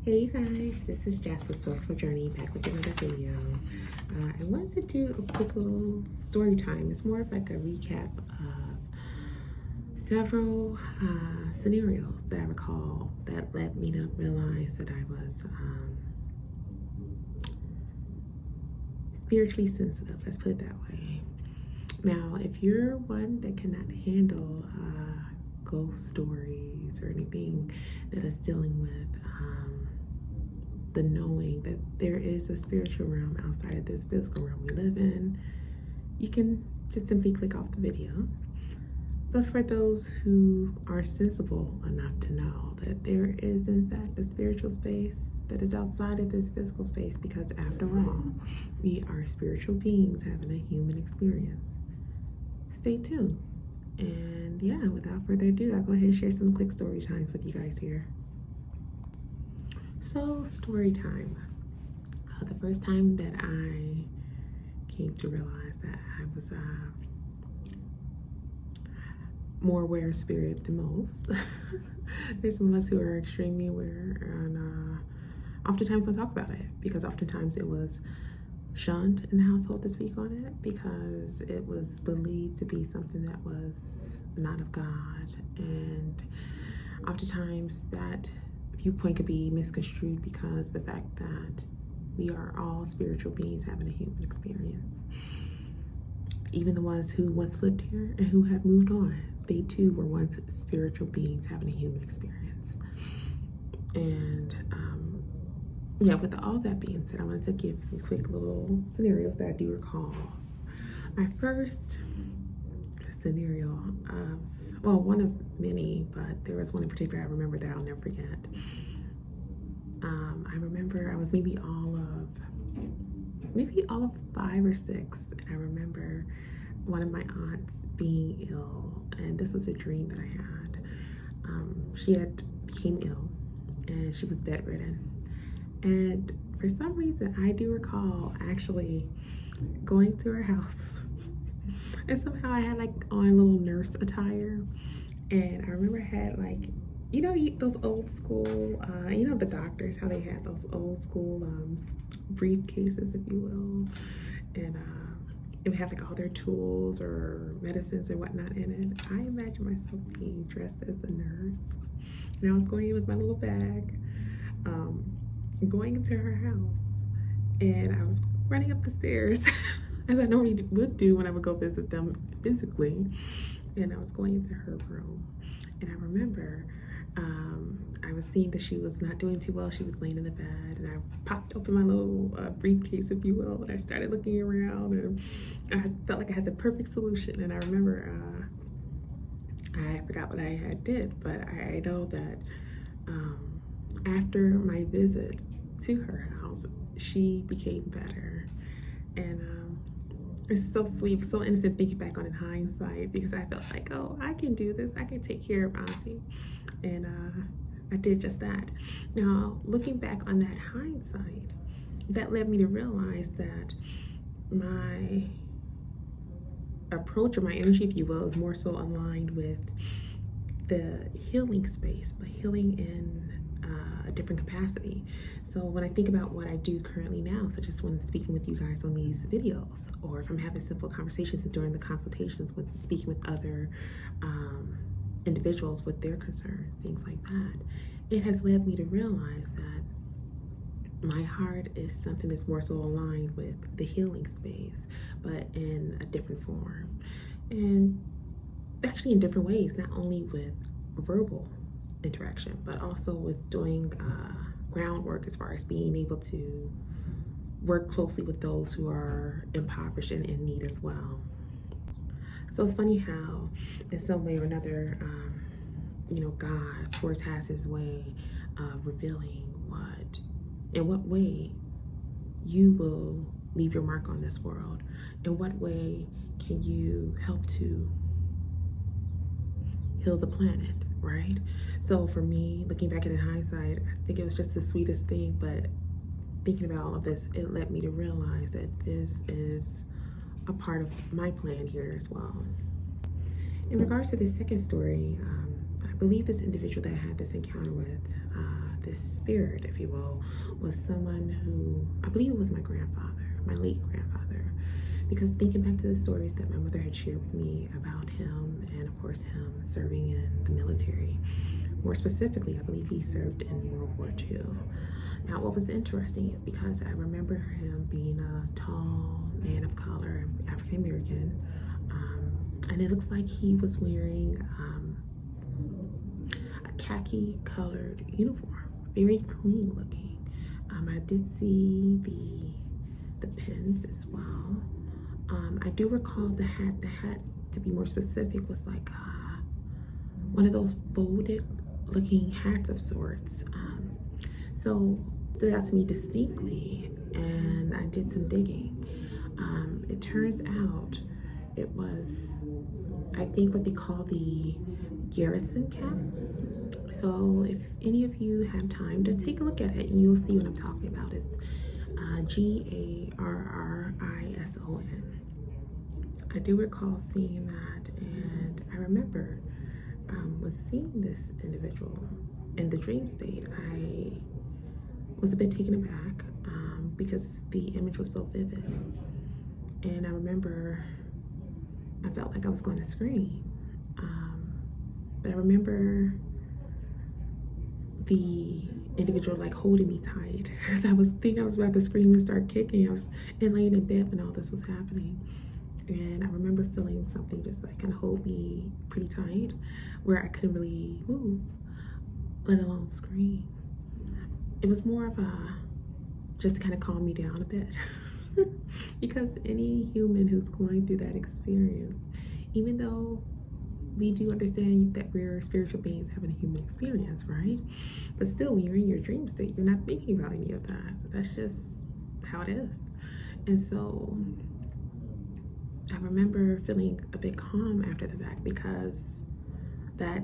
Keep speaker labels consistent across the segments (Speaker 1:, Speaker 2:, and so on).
Speaker 1: Hey you guys, this is Jess with Sourceful Journey back with another video. I wanted to do a quick little story time. It's more of like a recap of several scenarios that I recall that led me to realize that I was spiritually sensitive, let's put it that way. Now, if you're one that cannot handle ghost stories or anything that is dealing with the knowing that there is a spiritual realm outside of this physical realm we live in, you can just simply click off the video. But for those who are sensible enough to know that there is in fact a spiritual space that is outside of this physical space, because after all, we are spiritual beings having a human experience, stay tuned. And yeah, without further ado, I'll go ahead and share some quick story times with you guys here. So, story time. The first time that I came to realize that I was more aware of spirit than most. There's some of us who are extremely aware, and oftentimes don't talk about it because oftentimes it was shunned in the household to speak on it because it was believed to be something that was not of God, and oftentimes that viewpoint could be misconstrued because the fact that we are all spiritual beings having a human experience. Even the ones who once lived here and who have moved on, they too were once spiritual beings having a human experience. And yeah, with all that being said, I wanted to give some quick little scenarios that I do recall. My first scenario of, well, one of many, but there was one in particular I remember that I'll never forget. I remember I was maybe all of 5 or 6, and I remember one of my aunts being ill, and this was a dream that I had. She had became ill, and she was bedridden, and for some reason I do recall actually going to her house. And somehow I had like on a little nurse attire, and I remember I had like, you know, those old school, you know, the doctors, how they had those old school briefcases, if you will, and it would have like all their tools or medicines and whatnot in it. I imagine myself being dressed as a nurse, and I was going in with my little bag, going into her house, and I was running up the stairs as I normally would do when I would go visit them physically, and I was going into her room, and I remember I was seeing that she was not doing too well. She was laying in the bed, and I popped open my little briefcase, if you will, and I started looking around, and I felt like I had the perfect solution. And I remember I forgot what I had did, but I know that after my visit to her house, she became better. And it's so sweet, so innocent thinking back on it in hindsight, because I felt like, oh, I can do this. I can take care of Auntie. And I did just that. Now, looking back on that hindsight, that led me to realize that my approach, or my energy, if you will, is more so aligned with the healing space, but healing in a different capacity. So when I think about what I do currently now, such as when speaking with you guys on these videos, or if I'm having simple conversations during the consultations with speaking with other individuals with their concerns, things like that, it has led me to realize that my heart is something that's more so aligned with the healing space, but in a different form, and actually in different ways, not only with verbal interaction, but also with doing groundwork as far as being able to work closely with those who are impoverished and in need as well. So it's funny how in some way or another, you know, God, Source, has his way of revealing in what way you will leave your mark on this world. In what way can you help to heal the planet, right? So for me, looking back at it in hindsight, I think it was just the sweetest thing, but thinking about all of this, it led me to realize that this is a part of my plan here as well. In regards to the second story, I believe this individual that I had this encounter with this spirit, if you will, was someone who, I believe it was my grandfather, my late grandfather, because thinking back to the stories that my mother had shared with me about him, and of course him serving in the military, more specifically, I believe he served in World War II. Now, what was interesting is because I remember him being a tall man of color, African American, and it looks like he was wearing a khaki colored uniform, very clean looking. I did see the pins as well. I do recall the hat. The hat, to be more specific, was like one of those folded looking hats of sorts. So stood out to me distinctly, and I did some digging. It turns out it was, I think, what they call the garrison cap. So if any of you have time, just take a look at it and you'll see what I'm talking about. It's GARRISON. I do recall seeing that, and I remember when seeing this individual in the dream state, I was a bit taken aback because the image was so vivid. And I remember I felt like I was going to scream. But I remember the individual like holding me tight because I was thinking I was about to scream and start kicking. I was laying in bed when all this was happening. And I remember feeling something just like kind of hold me pretty tight where I couldn't really move, let alone scream. It was more of a, just to kind of calm me down a bit. Because any human who's going through that experience, even though we do understand that we're spiritual beings having a human experience, right? But still, when you're in your dream state, you're not thinking about any of that. That's just how it is. And so I remember feeling a bit calm after the fact because that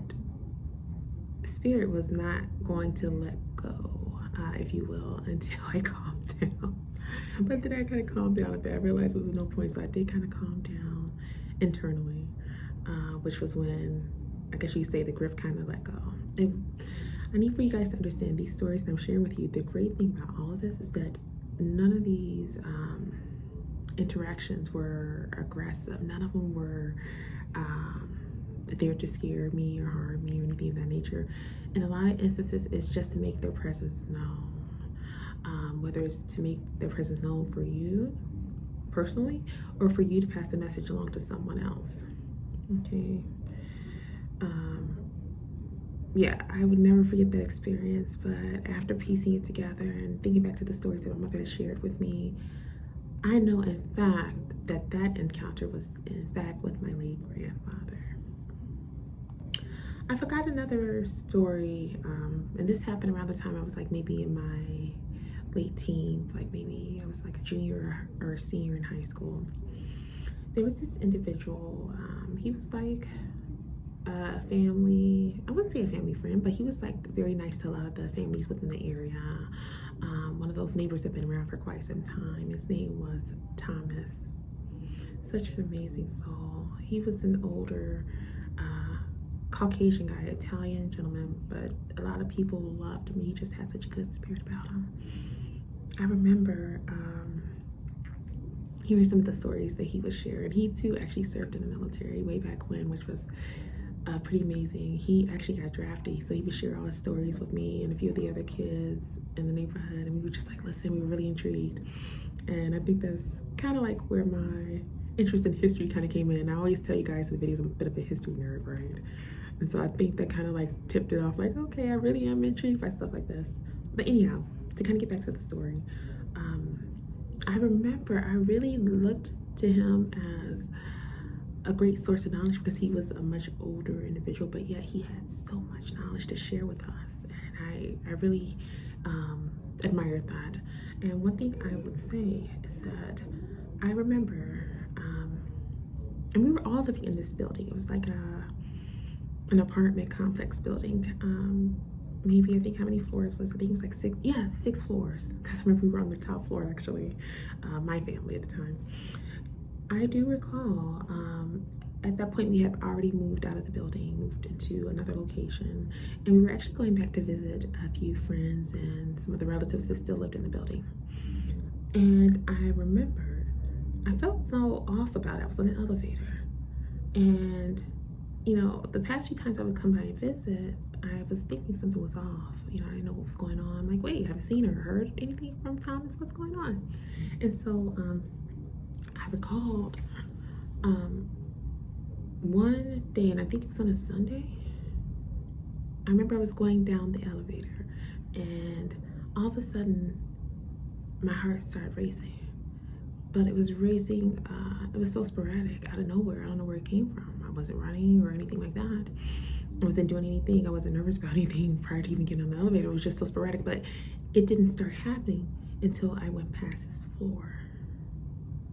Speaker 1: spirit was not going to let go, if you will, until I calmed down. But then I kind of calmed down a bit. I realized there was no point, so I did kind of calm down internally, which was when, I guess you say, the grip kind of let go. And I need for you guys to understand these stories that I'm sharing with you. The great thing about all of this is that none of these interactions were aggressive. None of them were there to scare me or harm me or anything of that nature. In a lot of instances, it's just to make their presence known. Whether it's to make their presence known for you personally or for you to pass the message along to someone else. Okay. Yeah, I would never forget that experience, but after piecing it together and thinking back to the stories that my mother had shared with me, I know in fact that encounter was in fact with my late grandfather. I forgot another story, and this happened around the time I was like maybe in my late teens, like maybe I was like a junior or a senior in high school. There was this individual, he was like a family, I wouldn't say a family friend, but he was like very nice to a lot of the families within the area. One of those neighbors that had been around for quite some time. His name was Thomas. Such an amazing soul. He was an older Caucasian guy, Italian gentleman, but a lot of people loved him. He just had such a good spirit about him. I remember hearing some of the stories that he was sharing. He too actually served in the military way back when, which was pretty amazing. He actually got drafted, so he would share all his stories with me and a few of the other kids in the neighborhood, and we were just like, listen, we were really intrigued. And I think that's kind of like where my interest in history kind of came in. I always tell you guys in the videos I'm a bit of a history nerd, right? And so I think that kind of like tipped it off, like, okay, I really am intrigued by stuff like this. But anyhow, to kind of get back to the story, I remember I really looked to him as a great source of knowledge because he was a much older individual, but yet he had so much knowledge to share with us. And I really admired that. And one thing I would say is that I remember, and we were all living in this building. It was like an apartment complex building. Maybe, I think, how many floors was it? I think it was like 6, yeah, 6 floors. Because I remember we were on the top floor, actually, my family at the time. I do recall at that point we had already moved out of the building, moved into another location, and we were actually going back to visit a few friends and some of the relatives that still lived in the building. And I remembered I felt so off about it. I was on the elevator, and the past few times I would come by and visit, I was thinking something was off. I didn't know what was going on. I'm like, wait, I haven't seen her, heard anything from Thomas. What's going on? And so I recalled one day, and I think it was on a Sunday. I remember I was going down the elevator, and all of a sudden, my heart started racing. But it was racing, it was so sporadic, out of nowhere. I don't know where it came from. I wasn't running or anything like that. I wasn't doing anything. I wasn't nervous about anything prior to even getting on the elevator. It was just so sporadic, but it didn't start happening until I went past his floor.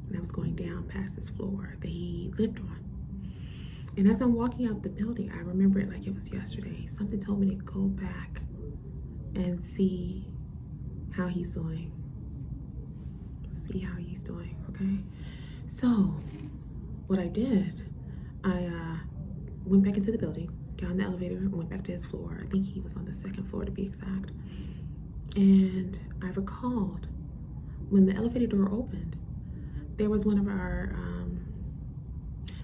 Speaker 1: And I was going down past his floor that he lived on. And as I'm walking out the building, I remember it like it was yesterday. Something told me to go back and see how he's doing. See how he's doing, okay? So what I did, I went back into the building, got on the elevator, and went back to his floor. I think he was on the second floor to be exact. And I recalled when the elevator door opened, there was one of our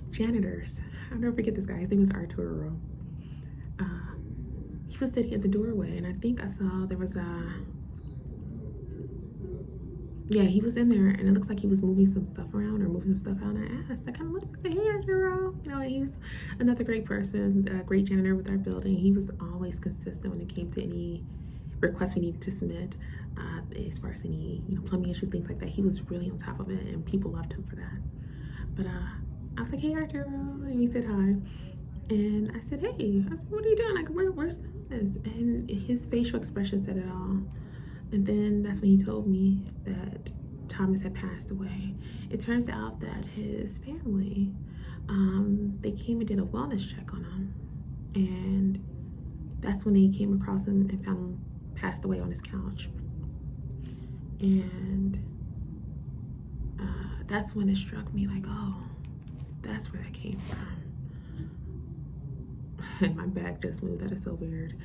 Speaker 1: janitors. I'll never forget this guy. His name was Arturo. He was sitting at the doorway, and I think I saw there was he was in there, and it looks like he was moving some stuff around or moving some stuff out. And I asked, I kind of looked and said, hey, Arturo. He was another great person, a great janitor with our building. He was always consistent when it came to any requests we needed to submit, as far as any plumbing issues, things like that. He was really on top of it, and people loved him for that. But I was like, hey, Arturo, and he said hi. And I said, hey, what are you doing? Like, where's this? And his facial expression said it all. And then that's when he told me that Thomas had passed away. It turns out that his family, they came and did a wellness check on him. And that's when they came across him and found him passed away on his couch. And that's when it struck me like, oh, that's where that came from. And my back just moved. That is so weird.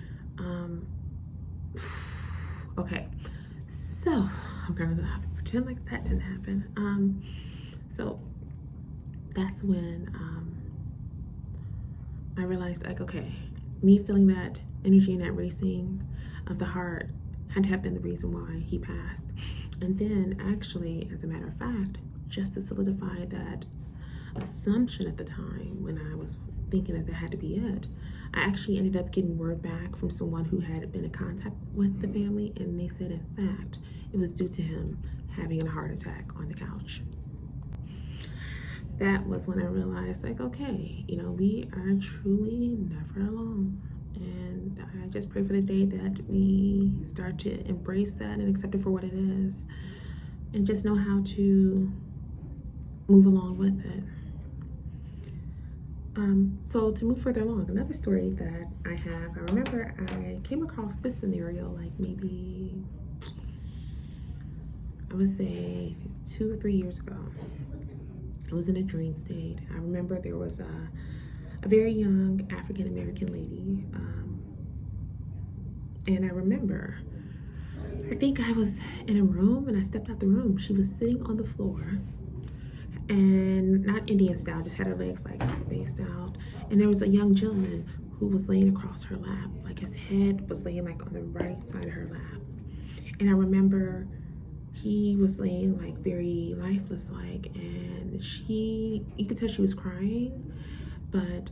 Speaker 1: Okay, so I'm gonna pretend like that didn't happen. So that's when I realized, like, okay, me feeling that energy and that racing of the heart had to have been the reason why he passed. And then actually, as a matter of fact, just to solidify that assumption at the time when I was thinking that had to be it, I actually ended up getting word back from someone who had been in contact with the family, and they said, in fact, it was due to him having a heart attack on the couch. That was when I realized, like, okay, we are truly never alone. And I just pray for the day that we start to embrace that and accept it for what it is, and just know how to move along with it. So to move further along, another story that I have, I remember I came across this scenario like maybe, I would say 2 or 3 years ago. It was in a dream state. I remember there was a very young African-American lady, and I remember, I think I was in a room and I stepped out the room. She was sitting on the floor, and not Indian style, just had her legs like spaced out. And there was a young gentleman who was laying across her lap, like his head was laying like on the right side of her lap. And I remember he was laying like very lifeless like, and you could tell she was crying, but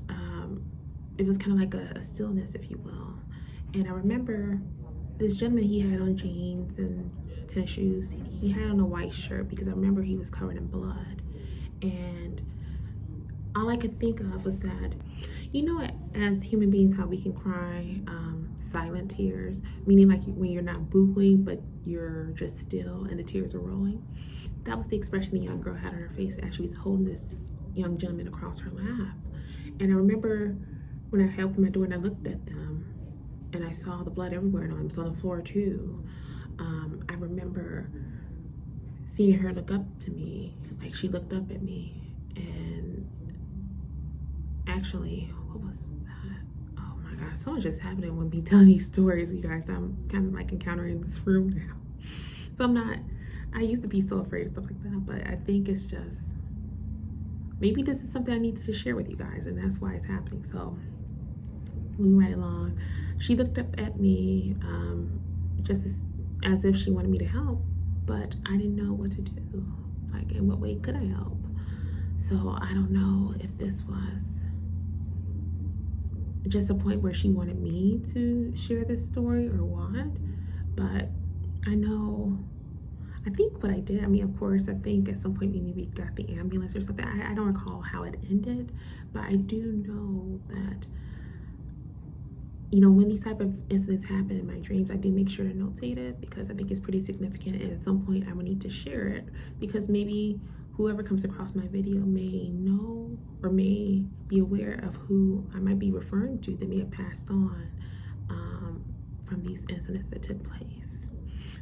Speaker 1: it was kind of like a stillness, if you will. And I remember this gentleman, he had on jeans and tennis shoes. He had on a white shirt because I remember he was covered in blood. And all I could think of was that, as human beings, how we can cry silent tears, meaning like when you're not booing, but you're just still and the tears are rolling. That was the expression the young girl had on her face as she was holding this young gentleman across her lap. And I remember when I opened my door and I looked at them and I saw the blood everywhere, and I was on the floor too. I remember seeing her look up to me, like she looked up at me, and Actually, what was that? Oh my God, so much is happening when we tell these stories, you guys. I'm kind of like encountering this room now. So I'm not, I used to be so afraid of stuff like that, but I think it's just, maybe this is something I need to share with you guys, and that's why it's happening. So moving right along, she looked up at me just as if she wanted me to help, but I didn't know what to do. Like, in what way could I help? So I don't know if this was just a point where she wanted me to share this story or what, but I think what I did, I mean, of course, I think at some point maybe we got the ambulance or something. I don't recall how it ended, but I do know that, you know, when these type of incidents happen in my dreams, I do make sure to notate it because I think it's pretty significant, and at some point I would need to share it because maybe whoever comes across my video may know or may be aware of who I might be referring to that may have passed on from these incidents that took place.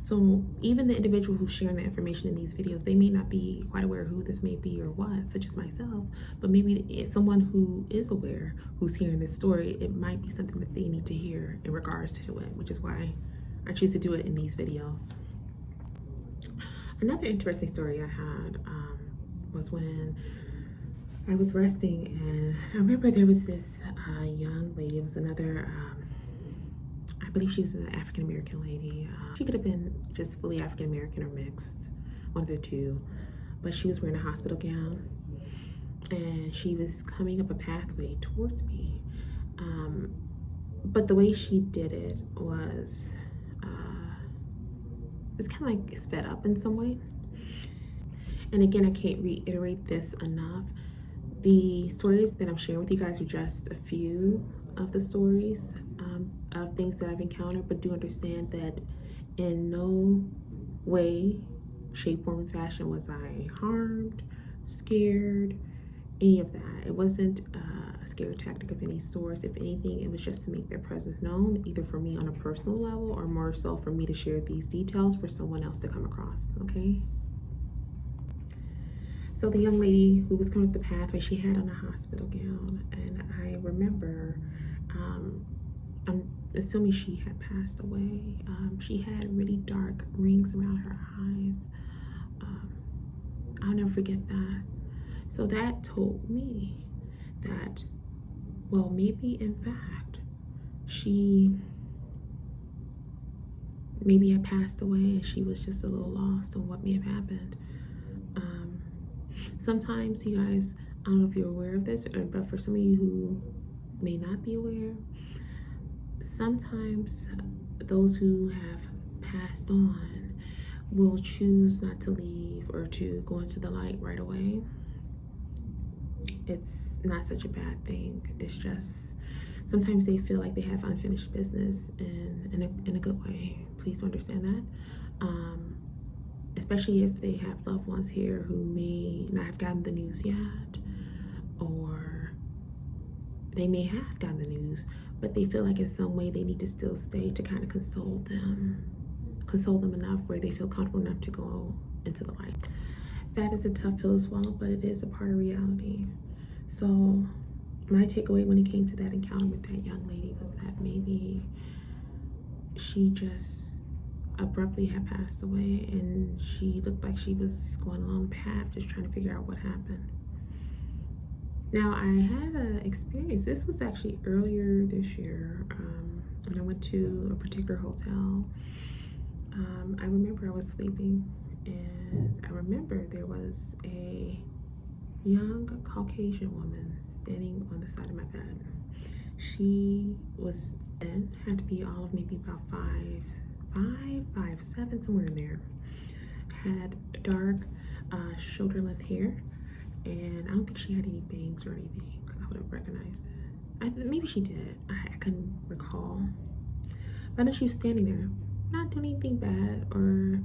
Speaker 1: So even the individual who's sharing the information in these videos, they may not be quite aware who this may be or what, such as myself, but maybe it's someone who is aware who's hearing this story. It might be something that they need to hear in regards to it, which is why I choose to do it in these videos. Another interesting story I had was when I was resting, and I remember there was this young lady. It was another I believe she was an African American lady. She could have been just fully African American or mixed, one of the two. But she was wearing a hospital gown, and she was coming up a pathway towards me. But the way she did it was kind of like sped up in some way. And again, I can't reiterate this enough. The stories that I'm sharing with you guys are just a few of the stories of things that I've encountered, but do understand that in no way, shape, form, and fashion was I harmed, scared, any of that. It wasn't a scare tactic of any sort. If anything, it was just to make their presence known, either for me on a personal level or more so for me to share these details for someone else to come across, okay? So the young lady who was coming up the pathway, she had on a hospital gown, and I remember, I'm assuming she had passed away. She had really dark rings around her eyes. I'll never forget that. So that told me that, well, maybe in fact, she maybe had passed away and she was just a little lost on what may have happened. Sometimes, you guys, I don't know if you're aware of this, but for some of you who may not be aware, sometimes those who have passed on will choose not to leave or to go into the light right away. It's not such a bad thing. It's just sometimes they feel like they have unfinished business in a good way. Please do understand that. Especially if they have loved ones here who may not have gotten the news yet, or they may have gotten the news, but they feel like in some way they need to still stay to kind of console them enough where they feel comfortable enough to go into the light. That is a tough pill to swallow, but it is a part of reality. So my takeaway when it came to that encounter with that young lady was that maybe she just abruptly had passed away, and she looked like she was going along the path just trying to figure out what happened. Now, I had an experience. This was actually earlier this year when I went to a particular hotel. I remember I was sleeping, and I remember there was a young Caucasian woman standing on the side of my bed. She was then had to be all of maybe about 5'7", somewhere in there. Had dark shoulder length hair, and I don't think she had any bangs or anything. I would have recognized it. Maybe she did. I couldn't recall. But I know she was standing there, not doing anything bad or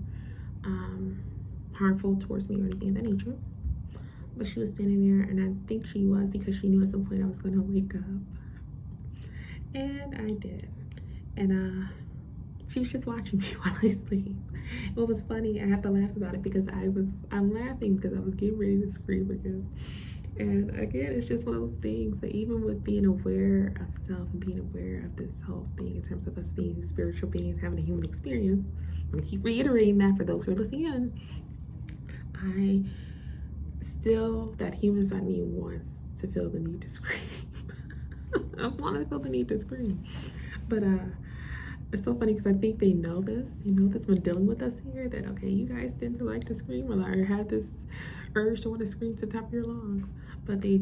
Speaker 1: harmful towards me or anything of that nature. But she was standing there, and I think she was because she knew at some point I was going to wake up. And I did. And she was just watching me while I sleep. What was funny, I have to laugh about it because I'm laughing because I was getting ready to scream again. And again, it's just one of those things that even with being aware of self and being aware of this whole thing in terms of us being spiritual beings, having a human experience, I'm gonna keep reiterating that for those who are listening in. I still, that human side of me wants to feel the need to scream. I want to feel the need to scream. But it's so funny because I think they know this. They know this when dealing with us here, that okay, you guys tend to like to scream or have this urge to want to scream to the top of your lungs. But they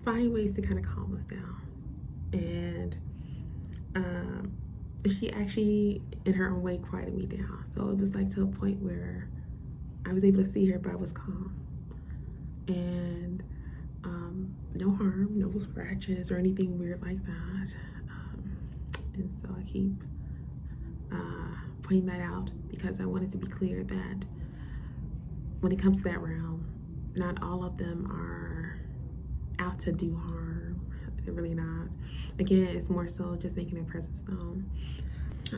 Speaker 1: find ways to kind of calm us down. And she actually, in her own way, quieted me down. So it was like to a point where I was able to see her, but I was calm. And no harm, no scratches or anything weird like that. And so I keep pointing that out because I wanted to be clear that when it comes to that realm, not all of them are out to do harm. They're really not. Again, it's more so just making their presence known.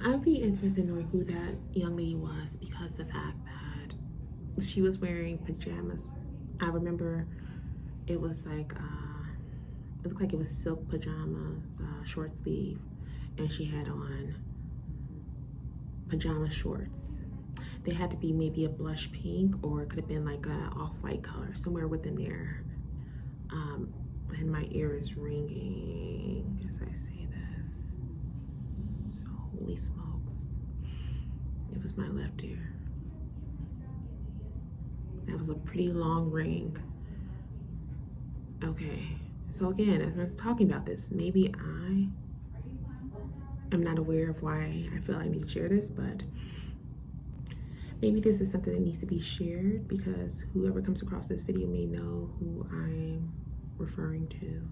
Speaker 1: I'd be interested in knowing who that young lady was because the fact that she was wearing pajamas. I remember it was like, it looked like it was silk pajamas, short sleeve, and she had on pajama shorts. They had to be maybe a blush pink, or it could have been like a off-white color, somewhere within there. And my ear is ringing as I say this. Holy smokes. It was my left ear. That was a pretty long ring. Okay, so again, as I was talking about this, maybe I am not aware of why I feel I need to share this, but maybe this is something that needs to be shared because whoever comes across this video may know who I'm referring to.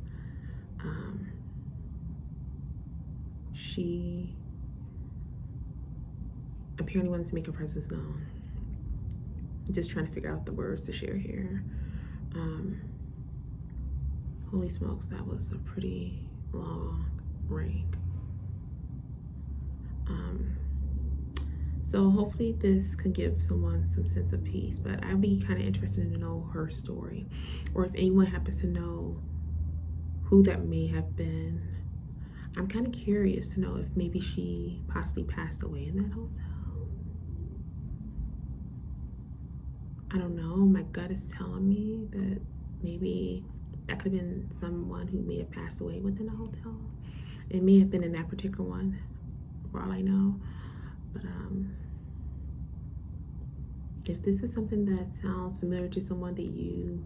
Speaker 1: She apparently wanted to make her presence known. Just trying to figure out the words to share here. Holy smokes, that was a pretty long ring. So hopefully this could give someone some sense of peace, but I'd be kind of interested to know her story, or if anyone happens to know who that may have been. I'm kind of curious to know if maybe she possibly passed away in that hotel. I don't know, my gut is telling me that maybe that could have been someone who may have passed away within the hotel. It may have been in that particular one, for all I know. But if this is something that sounds familiar to someone that you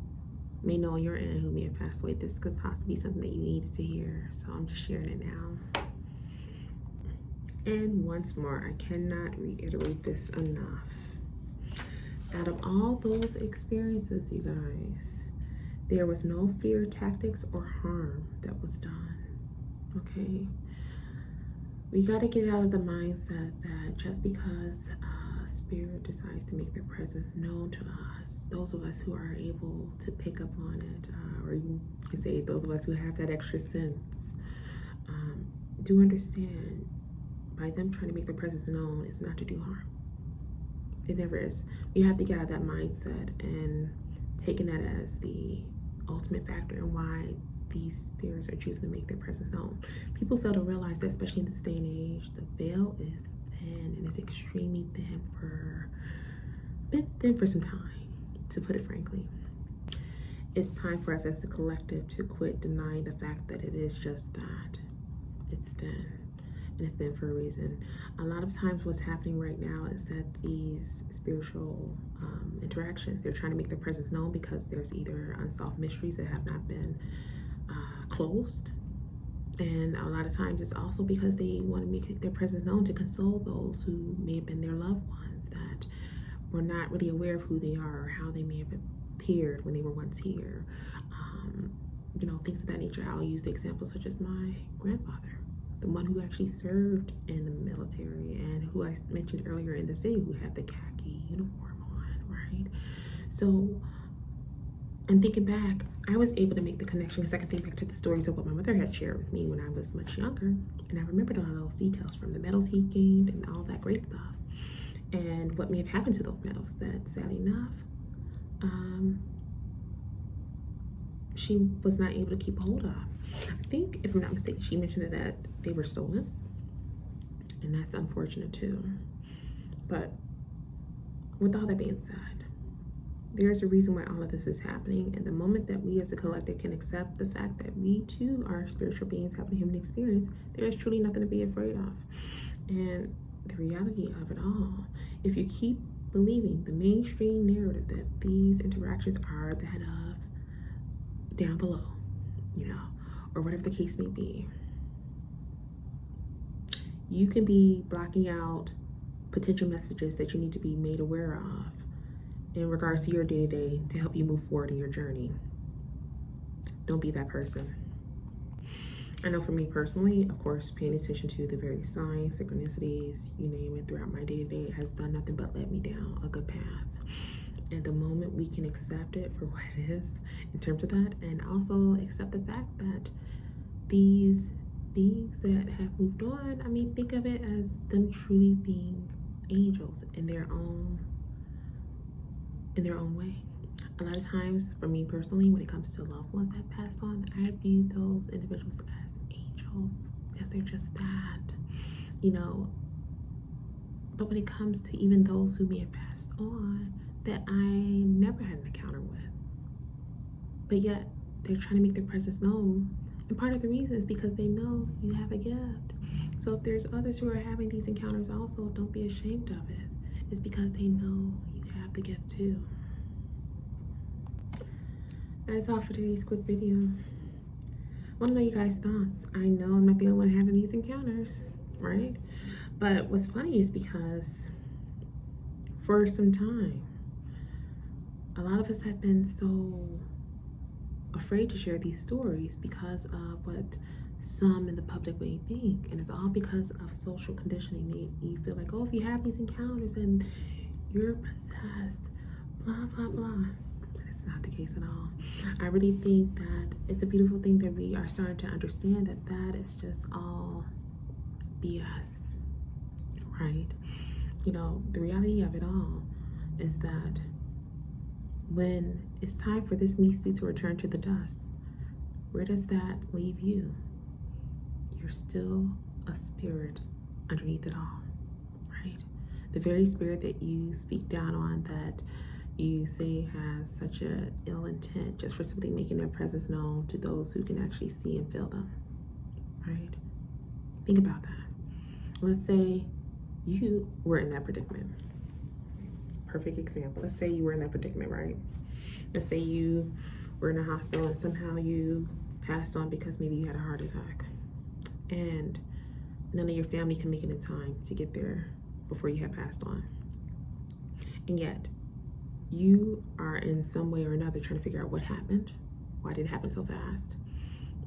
Speaker 1: may know on your end who may have passed away, this could possibly be something that you needed to hear. So I'm just sharing it now. And once more, I cannot reiterate this enough. Out of all those experiences, you guys, there was no fear tactics or harm that was done. Okay? We got to get out of the mindset that just because spirit decides to make their presence known to us, those of us who are able to pick up on it, or you can say those of us who have that extra sense, do understand by them trying to make their presence known, it's not to do harm. It never is. We have to get out of that mindset and taking that as the ultimate factor in why these spirits are choosing to make their presence known. People fail to realize that, especially in this day and age, the veil is thin, and it's extremely thin for a bit thin for some time, to put it frankly. It's time for us as a collective to quit denying the fact that it is just that. It's thin, and it's thin for a reason. A lot of times what's happening right now is that these spiritual interactions, they're trying to make their presence known because there's either unsolved mysteries that have not been closed, and a lot of times it's also because they want to make their presence known to console those who may have been their loved ones that were not really aware of who they are or how they may have appeared when they were once here. You know, things of that nature. I'll use the example such as my grandfather, the one who actually served in the military and who I mentioned earlier in this video, who had the khaki uniform on, right? So, and thinking back, I was able to make the connection because I can think back to the stories of what my mother had shared with me when I was much younger. And I remembered a lot of those details from the medals he gained and all that great stuff. And what may have happened to those medals that, sadly enough, she was not able to keep hold of. I think, if I'm not mistaken, she mentioned that they were stolen, and that's unfortunate too. But with all that being said, there's a reason why all of this is happening, and the moment that we as a collective can accept the fact that we too are spiritual beings having a human experience, there is truly nothing to be afraid of. And the reality of it all, if you keep believing the mainstream narrative that these interactions are that of down below, or whatever the case may be, you can be blocking out potential messages that you need to be made aware of in regards to your day-to-day to help you move forward in your journey. Don't be that person. I know for me personally, of course, paying attention to the various signs, synchronicities, you name it, throughout my day-to-day has done nothing but led me down a good path. And the moment we can accept it for what it is in terms of that, and also accept the fact that these beings that have moved on, I mean, think of it as them truly being angels in their own way. A lot of times, for me personally, when it comes to loved ones that passed on, I view those individuals as angels because they're just that, But when it comes to even those who may have passed on that I never had an encounter with, but yet they're trying to make their presence known. And part of the reason is because they know you have a gift. So if there's others who are having these encounters also, don't be ashamed of it. It's because they know you have the gift too. That's all for today's quick video. I want to know you guys' thoughts. I know I'm not the only one having these encounters, right? But what's funny is because for some time, a lot of us have been so afraid to share these stories because of what some in the public may think. And it's all because of social conditioning. You feel like, oh, if you have these encounters and you're possessed, blah, blah, blah. It's not the case at all. I really think that it's a beautiful thing that we are starting to understand that that is just all BS, right? The reality of it all is that when it's time for this meat suit to return to the dust, where does that leave you? You're still a spirit underneath it all, right? The very spirit that you speak down on, that you say has such an ill intent just for simply making their presence known to those who can actually see and feel them, right? Think about that. Let's say you were in that predicament. Perfect example. Let's say you were in that predicament, right? Let's say you were in a hospital and somehow you passed on because maybe you had a heart attack and none of your family can make it in time to get there before you had passed on. And yet you are in some way or another trying to figure out what happened, why did it happen so fast,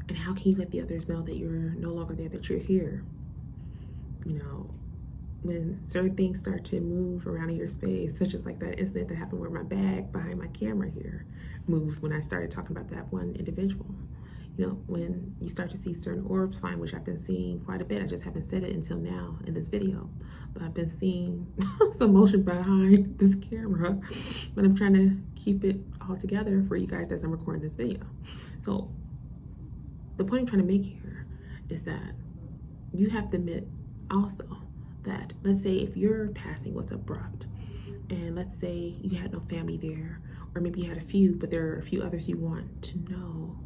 Speaker 1: and how can you let the others know that you're no longer there, that you're here. When certain things start to move around in your space, such as like that incident that happened where my bag behind my camera here moved when I started talking about that one individual. When you start to see certain orbs flying, which I've been seeing quite a bit. I just haven't said it until now in this video, but I've been seeing some motion behind this camera, but I'm trying to keep it all together for you guys as I'm recording this video. So the point I'm trying to make here is that you have to admit also that, let's say if your passing was abrupt, and let's say you had no family there, or maybe you had a few, but there are a few others you want to know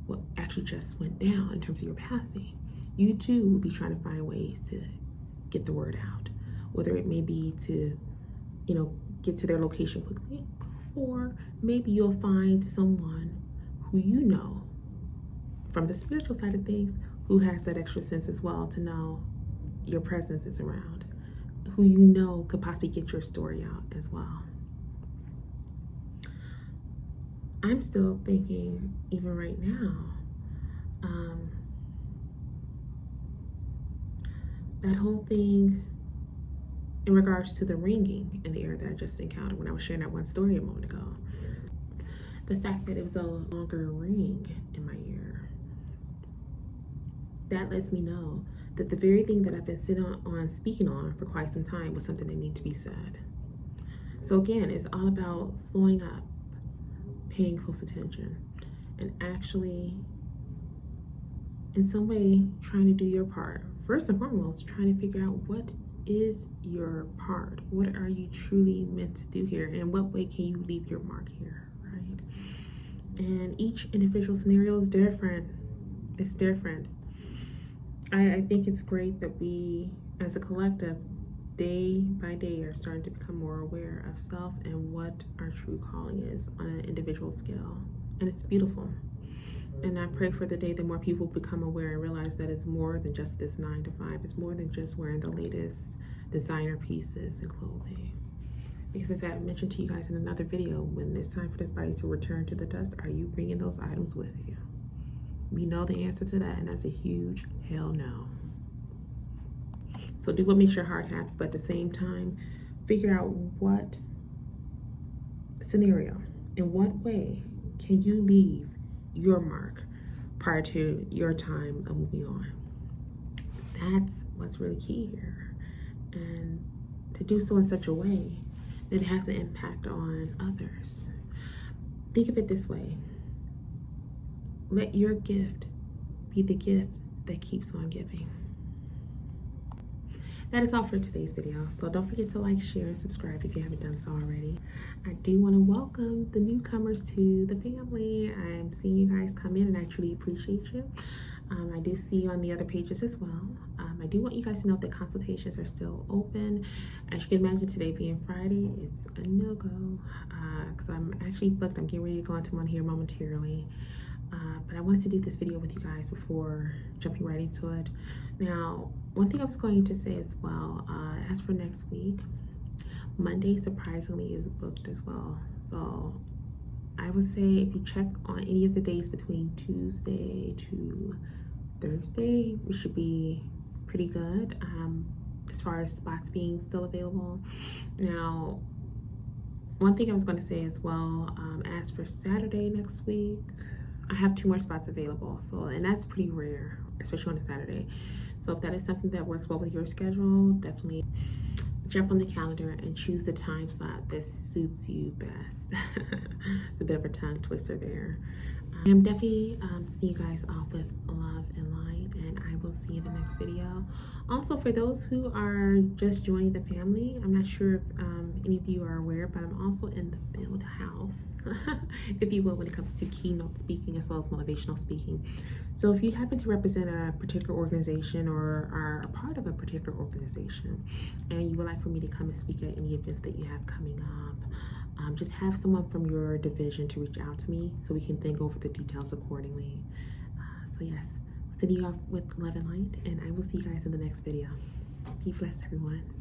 Speaker 1: what actually just went down in terms of your passing, you too will be trying to find ways to get the word out, whether it may be to, get to their location quickly, or maybe you'll find someone who you know from the spiritual side of things who has that extra sense as well to know your presence is around, who you know could possibly get your story out as well. I'm still thinking, even right now, that whole thing in regards to the ringing in the air that I just encountered when I was sharing that one story a moment ago, the fact that it was a longer ring in my ear, that lets me know that the very thing that I've been sitting on speaking on for quite some time was something that needed to be said. So again, it's all about slowing up, paying close attention, and actually in some way trying to do your part. First and foremost, trying to figure out what is your part. What are you truly meant to do here? And in what way can you leave your mark here, right? And each individual scenario is different. It's different. I think it's great that we, as a collective, day by day are starting to become more aware of self and what our true calling is on an individual scale. And it's beautiful. And I pray for the day that more people become aware and realize that it's more than just this 9 to 5. It's more than just wearing the latest designer pieces and clothing. Because as I mentioned to you guys in another video, when it's time for this body to return to the dust, are you bringing those items with you? We know the answer to that, and that's a huge hell no. So do what makes your heart happy, but at the same time, figure out what scenario, in what way can you leave your mark prior to your time of moving on. That's what's really key here. And to do so in such a way that it has an impact on others. Think of it this way. Let your gift be the gift that keeps on giving. That is all for today's video. So don't forget to like, share, and subscribe if you haven't done so already. I do want to welcome the newcomers to the family. I'm seeing you guys come in and I truly appreciate you. I do see you on the other pages as well. I do want you guys to know that consultations are still open. As you can imagine, today being Friday, it's a no-go because I'm actually booked. I'm getting ready to go into one here momentarily. But I wanted to do this video with you guys before jumping right into it. Now, one thing I was going to say as well, as for next week, Monday surprisingly is booked as well. So I would say if you check on any of the days between Tuesday to Thursday, we should be pretty good as far as spots being still available. Now, one thing I was going to say as well, as for Saturday next week, I have 2 more spots available, so, and that's pretty rare, especially on a Saturday. So if that is something that works well with your schedule, definitely jump on the calendar and choose the time slot that suits you best. It's a bit of a tongue twister there. I'm definitely seeing you guys off with love and light, and I will see you in the next video. Also, for those who are just joining the family, I'm not sure if any of you are aware, but I'm also in the build house, if you will, when it comes to keynote speaking as well as motivational speaking. So if you happen to represent a particular organization or are a part of a particular organization and you would like for me to come and speak at any events that you have coming up, just have someone from your division to reach out to me so we can then go over the details accordingly. So yes, sending you off with love and light, and I will see you guys in the next video. Be blessed, everyone.